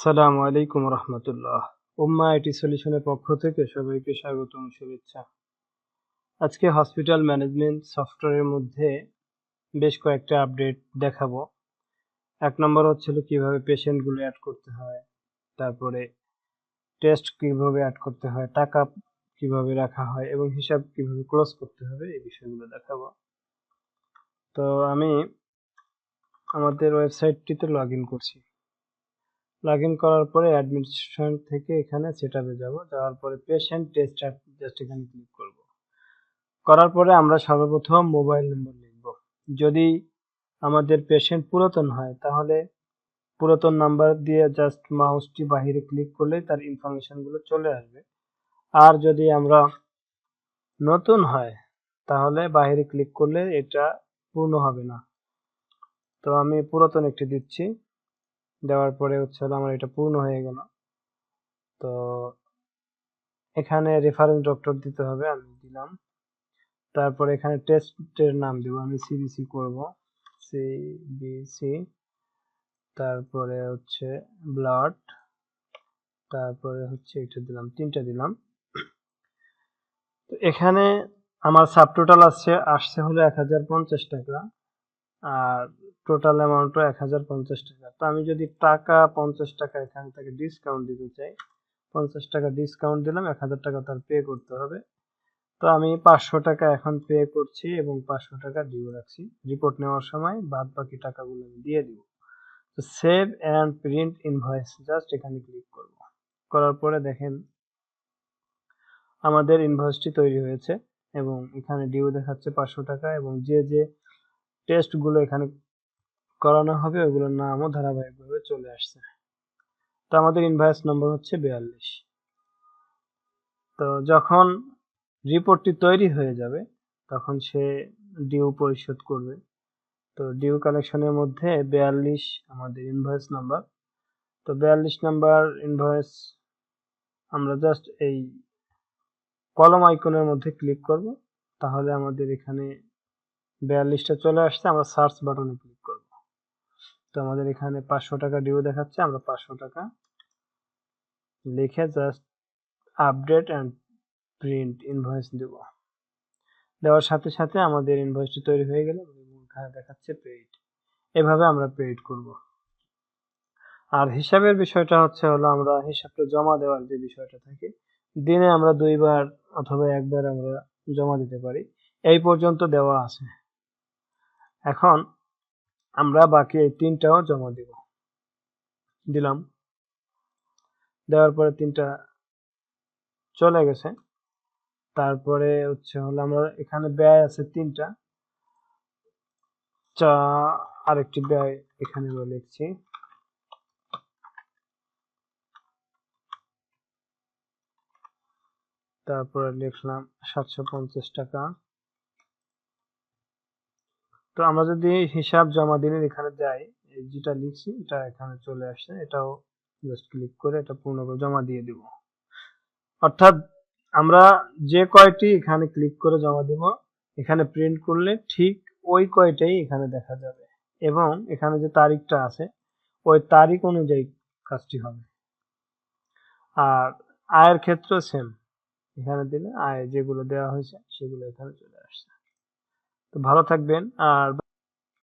আসসালামু আলাইকুম রহমতুল্লাহ। উম্মা আইটি সলিউশনের পক্ষ থেকে সবাইকে স্বাগতম, শুভেচ্ছা। আজকে হসপিটাল ম্যানেজমেন্ট সফটওয়্যারের মধ্যে বেশ কয়েকটা আপডেট দেখাবো। এক নম্বর হচ্ছিল কিভাবে পেশেন্টগুলো অ্যাড করতে হয়, তারপরে টেস্ট কিভাবে অ্যাড করতে হয়, টাকা কিভাবে রাখা হয় এবং হিসাব কিভাবে ক্লোজ করতে হবে, এই বিষয়গুলো দেখাবো। তো আমি আমাদের ওয়েবসাইটটিতে লগ ইন করছি। লগ ইন করার পরে অ্যাডমিনিস্ট্রেশন থেকে এখানে সেটআপে যাব, যাওয়ার পরে পেশেন্ট টেস্ট অ্যাপ জাস্ট এখানে ক্লিক করব। করার পরে আমরা সর্বপ্রথম মোবাইল নম্বর লিখব। যদি আমাদের পেশেন্ট পুরাতন হয় তাহলে পুরাতন নাম্বার দিয়ে জাস্ট মাউসটি বাহিরে ক্লিক করলেই তার ইনফরমেশনগুলো চলে আসবে। আর যদি আমরা নতুন হয় তাহলে বাহিরে ক্লিক করলে এটা পূর্ণ হবে না। তো আমি পুরাতন একটি দিচ্ছি, দেওয়ার পরে হলো আমার এটা পূর্ণ হয়ে গেল। তো এখানে রেফারেন্স ডক্টর দিতে হবে, আমি দিলাম। তারপরে এখানে টেস্টের নাম দেব, আমি সিবিসি করব, সিবিসি। তারপরে ব্লাড, তারপরে এটা দিলাম, 3টা দিলাম। তো এখানে আমার সাব টোটাল আসছে হলো 1050 টাকা, আর টোটাল অ্যামাউন্টও 1050 টাকা। তো আমি যদি টাকা 50 টাকা এখান থেকে ডিসকাউন্ট দিতে চাই, 50 টাকা ডিসকাউন্ট দিলাম, 1000 টাকা তার পে করতে হবে। তো আমি 500 টাকা এখন পে করছি এবং 500 টাকা ডিউ রাখছি। রিপোর্ট নেওয়ার সময় বাদ বাকি টাকাগুলো আমি দিয়ে দিব। তো save and print invoice, just এখানে ক্লিক করব। করার পরে দেখেন আমাদের ইনভয়েসটি তৈরি হয়েছে এবং এখানে ডিউ দেখাচ্ছে 500 টাকা এবং যে যে টেস্টগুলো এখানে করানো হবে ওগুলোর নামও ধারাবাহিকভাবে চলে আসছে। তো আমাদের ইনভয়েস নম্বর হচ্ছে 42। তো যখন রিপোর্টটি তৈরি হয়ে যাবে তখন সে ডিউ পরিশোধ করবে। তো ডিউ কালেকশনের মধ্যে 42 আমাদের ইনভয়েস নাম্বার। তো 42 নাম্বার ইনভয়েস আমরা জাস্ট এই কলম আইকনের মধ্যে ক্লিক করব, তাহলে আমাদের এখানে 42টা চলে আসছে। আমরা সার্চ বাটনে ক্লিক করব। তো আমাদের এখানে 500 টাকা ডিউ দেখাচ্ছে, আমরা 500 টাকা লিখে just update and print invoice দেব। দেওয়ার সাথে সাথে আমাদের ইনভয়েসটি তৈরি হয়ে গেল এবং এখানে দেখাচ্ছে পেইড। এভাবে আমরা পেইড করব। আর হিসাবের বিষয়টা হলো আমরা হিসাবটা জমা দেওয়ার যে বিষয়টা থাকে, দিনে আমরা 2বার অথবা 1বার আমরা জমা দিতে পারি, এই পর্যন্ত দেওয়া আছে। এখন আমরা বাকি এই 3টাও জমা দিলাম। দেওয়ার পরে 3টা চলে গেছে। তারপরে আমরা এখানে ব্যয় আছে 3টা, আরেকটি ব্যয় এখানে লিখছি। তারপরে লিখলাম 750 টাকা। তো আমরা যদি হিসাব জমা দিনের এখানে যাই, যেটা লিখছি এটা এখানে চলে আসছে, এটাও জাস্ট ক্লিক করে এটা পূর্ণ করে জমা দিয়ে দিব। অর্থাৎ আমরা যে কয়টি এখানে ক্লিক করে জমা দিব, এখানে প্রিন্ট করলে ঠিক ওই কয়টাই এখানে দেখা যাবে এবং এখানে যে তারিখটা আছে ওই তারিখ অনুযায়ী কাজটি হবে। আর আয়ের ক্ষেত্রে সেম, এখানে দিলে আয় যেগুলো দেওয়া হয়েছে সেগুলো এখানে চলে আসছে। তো ভালো থাকবেন। আর